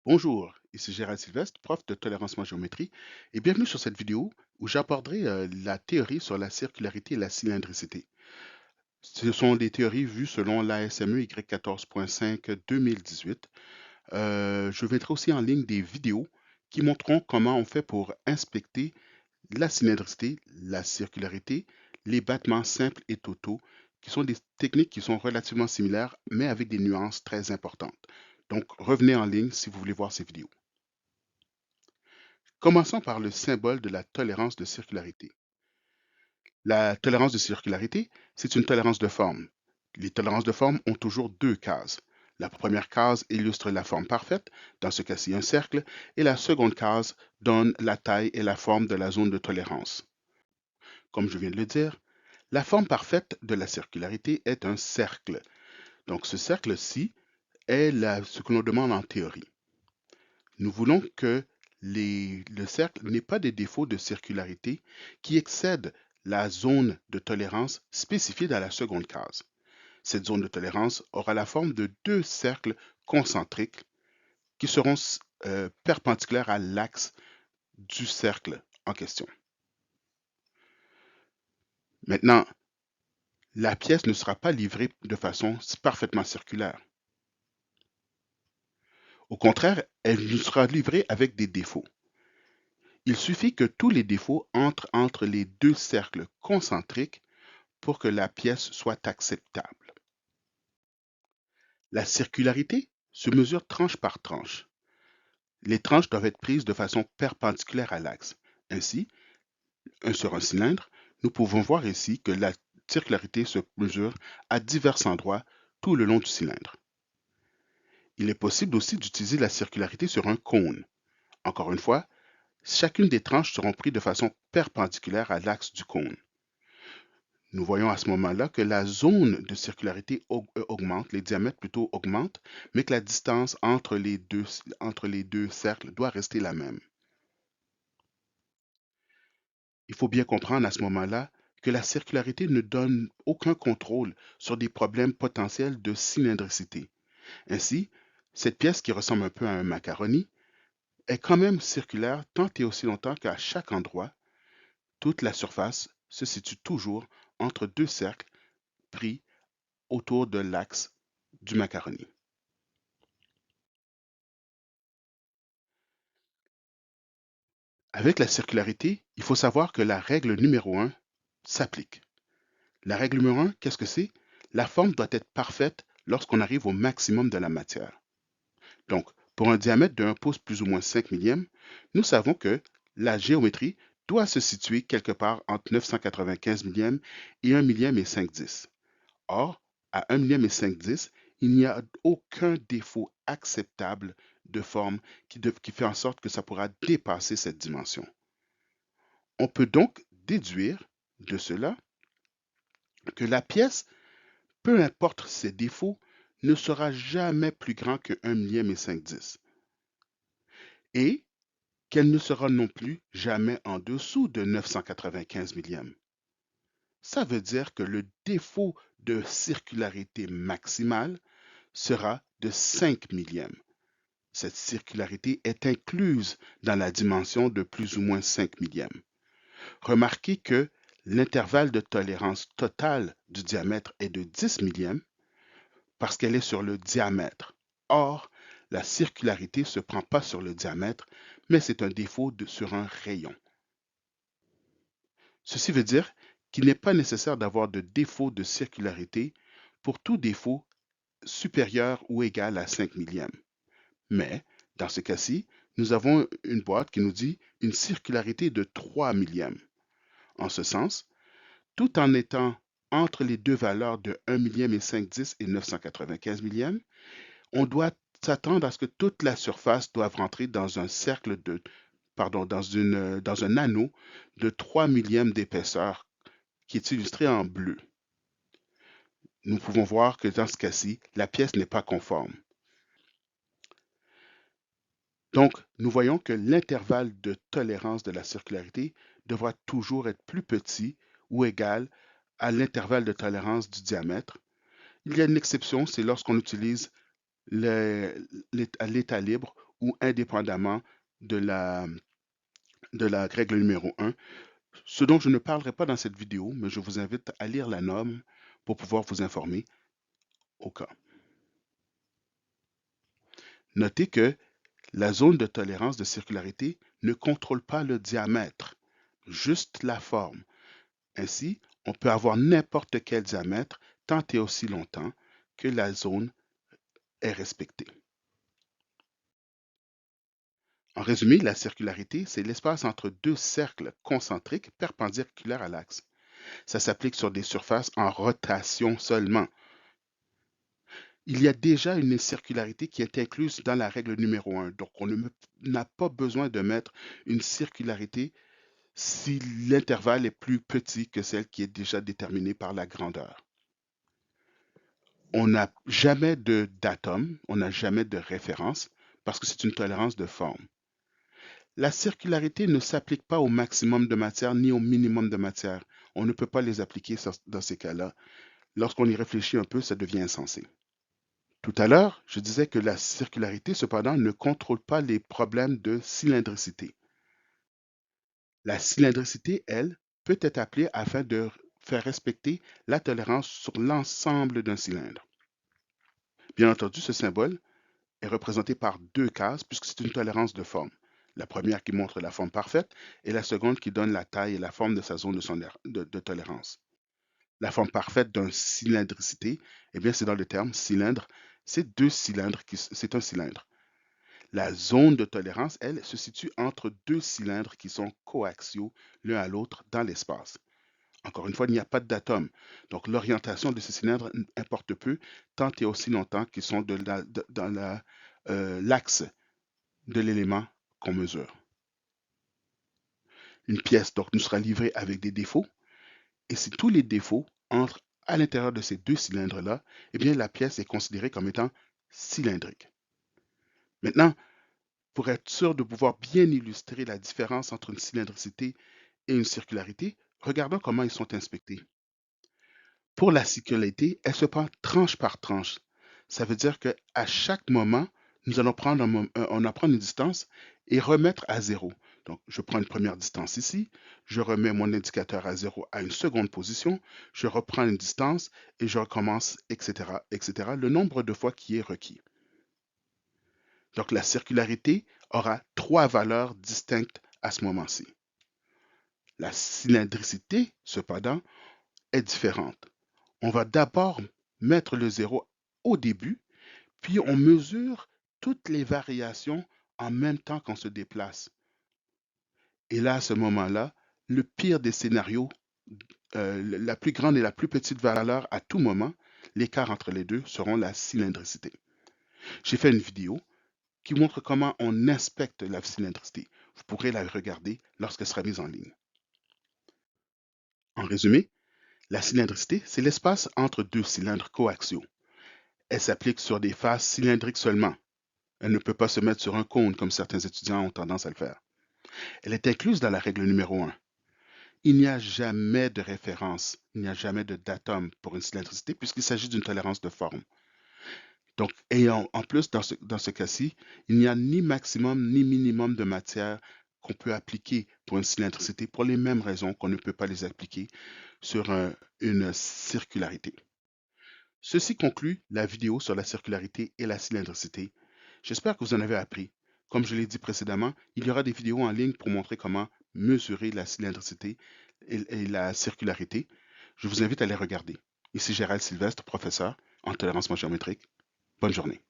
Bonjour, ici Gérald Sylvestre, prof de tolérance en géométrie, et bienvenue sur cette vidéo où j'aborderai la théorie sur la circularité et la cylindricité. Ce sont des théories vues selon l'ASME Y14.5 2018. Je mettrai aussi en ligne des vidéos qui montreront comment on fait pour inspecter la cylindricité, la circularité, les battements simples et totaux, qui sont des techniques qui sont relativement similaires, mais avec des nuances très importantes. Donc, revenez en ligne si vous voulez voir ces vidéos. Commençons par le symbole de la tolérance de circularité. La tolérance de circularité, c'est une tolérance de forme. Les tolérances de forme ont toujours deux cases. La première case illustre la forme parfaite, dans ce cas-ci un cercle, et la seconde case donne la taille et la forme de la zone de tolérance. Comme je viens de le dire, la forme parfaite de la circularité est un cercle. Donc ce cercle-ci est ce que l'on demande en théorie. Nous voulons que le cercle n'ait pas de défaut de circularité qui excède la zone de tolérance spécifiée dans la seconde case. Cette zone de tolérance aura la forme de deux cercles concentriques qui seront perpendiculaires à l'axe du cercle en question. Maintenant, la pièce ne sera pas livrée de façon parfaitement circulaire. Au contraire, elle nous sera livrée avec des défauts. Il suffit que tous les défauts entrent entre les deux cercles concentriques pour que la pièce soit acceptable. La circularité se mesure tranche par tranche. Les tranches doivent être prises de façon perpendiculaire à l'axe. Ainsi, sur un cylindre, nous pouvons voir ici que la circularité se mesure à divers endroits tout le long du cylindre. Il est possible aussi d'utiliser la circularité sur un cône. Encore une fois, chacune des tranches seront prises de façon perpendiculaire à l'axe du cône. Nous voyons à ce moment-là que la zone de circularité augmente, les diamètres plutôt augmentent, mais que la distance entre les deux cercles doit rester la même. Il faut bien comprendre à ce moment-là que la circularité ne donne aucun contrôle sur des problèmes potentiels de cylindricité. Ainsi, cette pièce qui ressemble un peu à un macaroni est quand même circulaire tant et aussi longtemps qu'à chaque endroit, toute la surface se situe toujours entre deux cercles pris autour de l'axe du macaroni. Avec la circularité, il faut savoir que la règle numéro 1 s'applique. La règle numéro 1, qu'est-ce que c'est? La forme doit être parfaite lorsqu'on arrive au maximum de la matière. Donc, pour un diamètre de 1 pouce plus ou moins 5 millièmes, nous savons que la géométrie doit se situer quelque part entre 995 millièmes et 1 millième et 5/10. Or, à 1 millième et 5/10, il n'y a aucun défaut acceptable de forme qui fait en sorte que ça pourra dépasser cette dimension. On peut donc déduire de cela que la pièce, peu importe ses défauts, ne sera jamais plus grand que 1 millième et 5/10 et qu'elle ne sera non plus jamais en dessous de 995 millièmes. Ça veut dire que le défaut de circularité maximale sera de 5 millièmes. Cette circularité est incluse dans la dimension de plus ou moins 5 millièmes. Remarquez que l'intervalle de tolérance totale du diamètre est de 10 millièmes parce qu'elle est sur le diamètre. Or, la circularité ne se prend pas sur le diamètre, mais c'est un défaut sur un rayon. Ceci veut dire qu'il n'est pas nécessaire d'avoir de défaut de circularité pour tout défaut supérieur ou égal à 5 millièmes. Mais, dans ce cas-ci, nous avons une boîte qui nous dit une circularité de 3 millièmes. En ce sens, tout en étant entre les deux valeurs de 1 millième et 5/10 et 995 millièmes, on doit s'attendre à ce que toute la surface doive rentrer dans un cercle de, pardon, dans un anneau de 3 millièmes d'épaisseur qui est illustré en bleu. Nous pouvons voir que dans ce cas-ci, la pièce n'est pas conforme. Donc, nous voyons que l'intervalle de tolérance de la circularité devra toujours être plus petit ou égal à l'intervalle de tolérance du diamètre. Il y a une exception, c'est lorsqu'on utilise l'état libre ou indépendamment de la règle numéro 1, ce dont je ne parlerai pas dans cette vidéo, mais je vous invite à lire la norme pour pouvoir vous informer au cas. Notez que la zone de tolérance de circularité ne contrôle pas le diamètre, juste la forme. Ainsi, on peut avoir n'importe quel diamètre tant et aussi longtemps que la zone est respectée. En résumé, la circularité, c'est l'espace entre deux cercles concentriques perpendiculaires à l'axe. Ça s'applique sur des surfaces en rotation seulement. Il y a déjà une circularité qui est incluse dans la règle numéro 1, donc on n'a pas besoin de mettre une circularité si l'intervalle est plus petit que celle qui est déjà déterminée par la grandeur. On n'a jamais de datum, on n'a jamais de référence, parce que c'est une tolérance de forme. La circularité ne s'applique pas au maximum de matière ni au minimum de matière. On ne peut pas les appliquer dans ces cas-là. Lorsqu'on y réfléchit un peu, ça devient insensé. Tout à l'heure, je disais que la circularité, cependant, ne contrôle pas les problèmes de cylindricité. La cylindricité, elle, peut être appelée afin de faire respecter la tolérance sur l'ensemble d'un cylindre. Bien entendu, ce symbole est représenté par deux cases puisque c'est une tolérance de forme. La première qui montre la forme parfaite et la seconde qui donne la taille et la forme de sa zone de tolérance. La forme parfaite d'une cylindricité, eh bien, c'est dans le terme cylindre, c'est deux cylindres, c'est un cylindre. La zone de tolérance, elle, se situe entre deux cylindres qui sont coaxiaux l'un à l'autre dans l'espace. Encore une fois, il n'y a pas d'atome. Donc, l'orientation de ces cylindres importe peu, tant et aussi longtemps qu'ils sont dans l'axe de l'élément qu'on mesure. Une pièce donc nous sera livrée avec des défauts, et si tous les défauts entrent à l'intérieur de ces deux cylindres-là, eh bien la pièce est considérée comme étant cylindrique. Maintenant, pour être sûr de pouvoir bien illustrer la différence entre une cylindricité et une circularité, regardons comment ils sont inspectés. Pour la circularité, elle se prend tranche par tranche. Ça veut dire qu'à chaque moment, nous allons prendre une distance et remettre à zéro. Donc, je prends une première distance ici, je remets mon indicateur à zéro à une seconde position, je reprends une distance et je recommence, etc., etc., le nombre de fois qui est requis. Donc, la circularité aura trois valeurs distinctes à ce moment-ci. La cylindricité, cependant, est différente. On va d'abord mettre le zéro au début, puis on mesure toutes les variations en même temps qu'on se déplace. Et là, à ce moment-là, le pire des scénarios, la plus grande et la plus petite valeur à tout moment, l'écart entre les deux seront la cylindricité. J'ai fait une vidéo qui montre comment on inspecte la cylindricité. Vous pourrez la regarder lorsqu'elle sera mise en ligne. En résumé, la cylindricité, c'est l'espace entre deux cylindres coaxiaux. Elle s'applique sur des faces cylindriques seulement. Elle ne peut pas se mettre sur un cône comme certains étudiants ont tendance à le faire. Elle est incluse dans la règle numéro 1. Il n'y a jamais de référence, il n'y a jamais de datum pour une cylindricité puisqu'il s'agit d'une tolérance de forme. Donc, et en plus, dans ce cas-ci, il n'y a ni maximum ni minimum de matière qu'on peut appliquer pour une cylindricité pour les mêmes raisons qu'on ne peut pas les appliquer sur une circularité. Ceci conclut la vidéo sur la circularité et la cylindricité. J'espère que vous en avez appris. Comme je l'ai dit précédemment, il y aura des vidéos en ligne pour montrer comment mesurer la cylindricité et la circularité. Je vous invite à les regarder. Ici Gérald Sylvestre, professeur en tolérance géométrique. Bonne journée.